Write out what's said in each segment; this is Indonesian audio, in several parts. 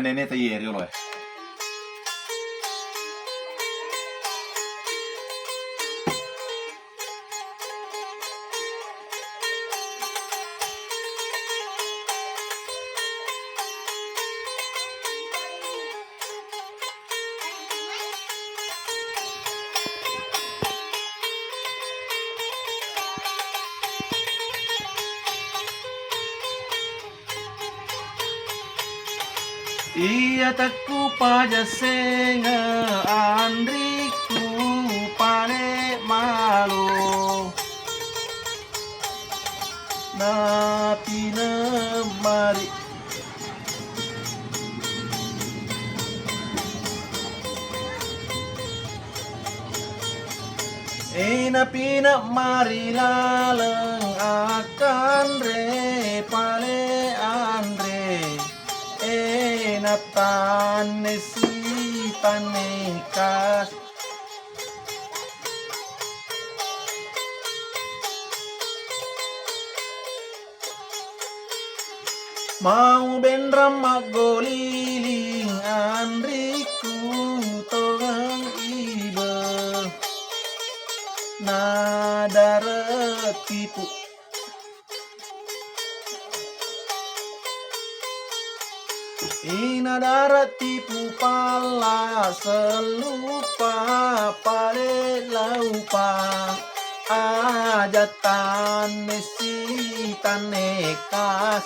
Nenete ieri lo è. Iya teku pajasenga andriku pale malu napi mari napi mari laleng akan re pale andre natane si tanekas mau benram magoliling andriku togang ibe nadara tipu inadara tipu pala selupa pale laupa ajatan mesi tanekas.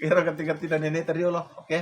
Kira ganti-ganti dan nenek tadi loh, oke?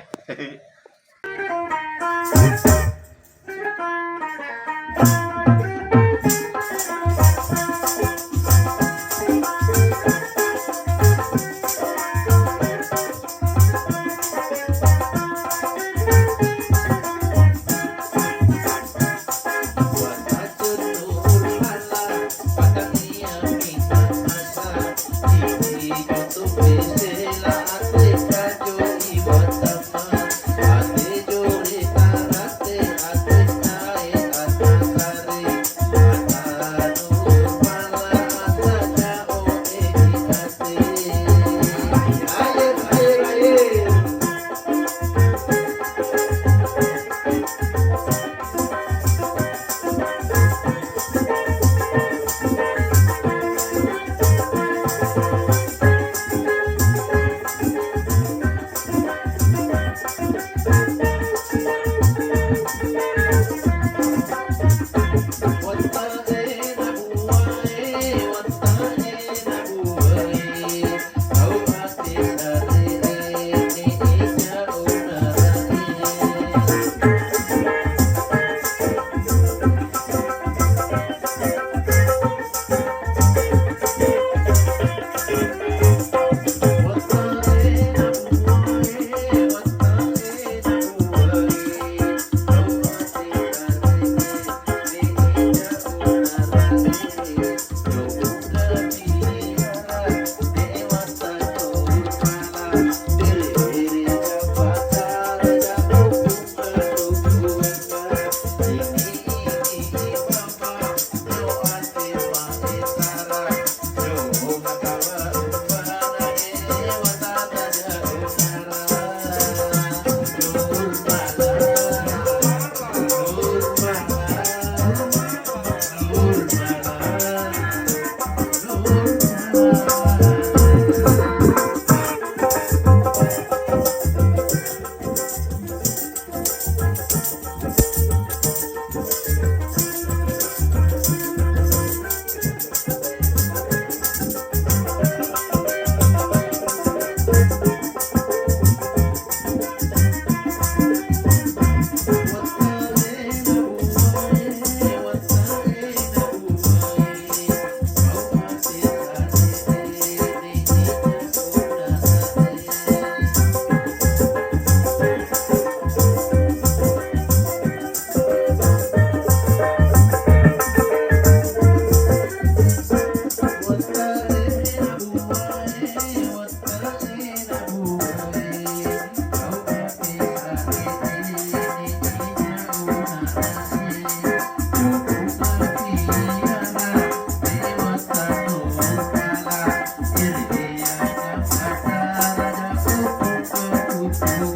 Tahu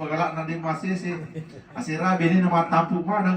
pegalak nanti masih sih asira bini nama tapu mana.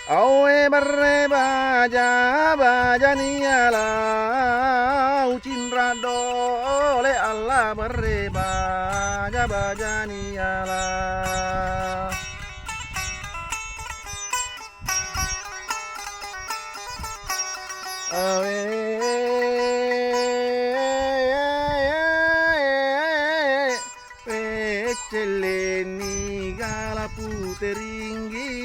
Awe barre baja baja niala ucin rado le Allah barre baja baja niala Celeni gala puteringgi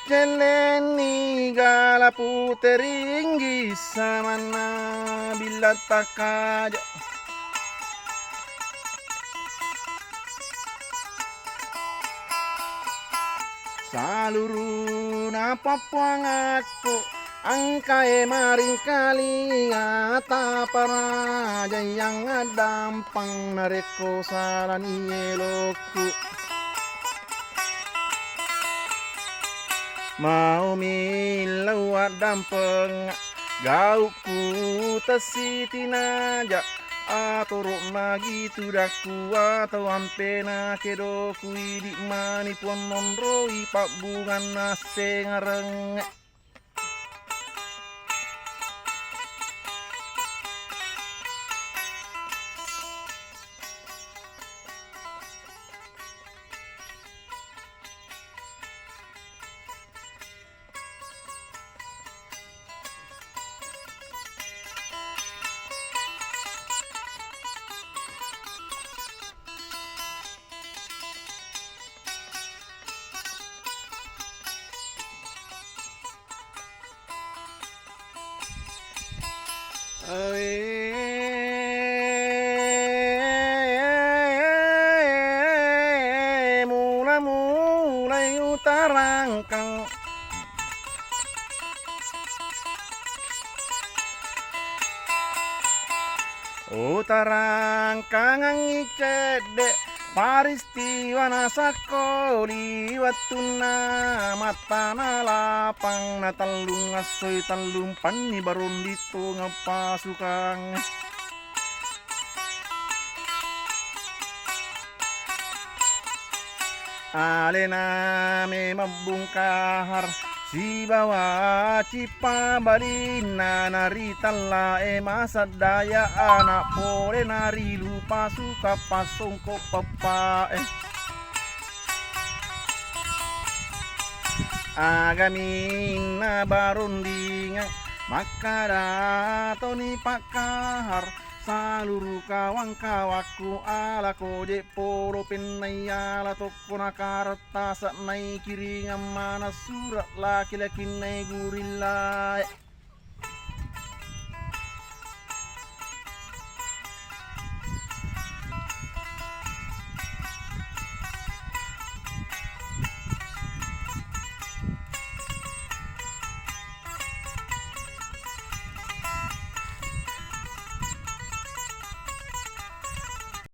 Celeni gala puteringgi samana bila takajo saluru napa puangatku angkae maring kali ngata paraja yang dampang nareko salani eloku mau milau dampeng gauku tesiti naja aturuk nagi tudaku atau ampena kedoku di mani puan nonroi pak bungan nase ngareng mulai utarangkang ang icede paristiwa nasakoli watuna matana lapang na talung asoy talung pani baron dito nga pasukang alena me mabungkahar si bawa cipa balina nari tala masa daya anak pole nari lupa suka pasongko papa agamin na barundingan makara toni pakahar saluru kawang kawaku ala koje poro penayala toko nakarata sa nai kiri mana surat laki-laki nai gurila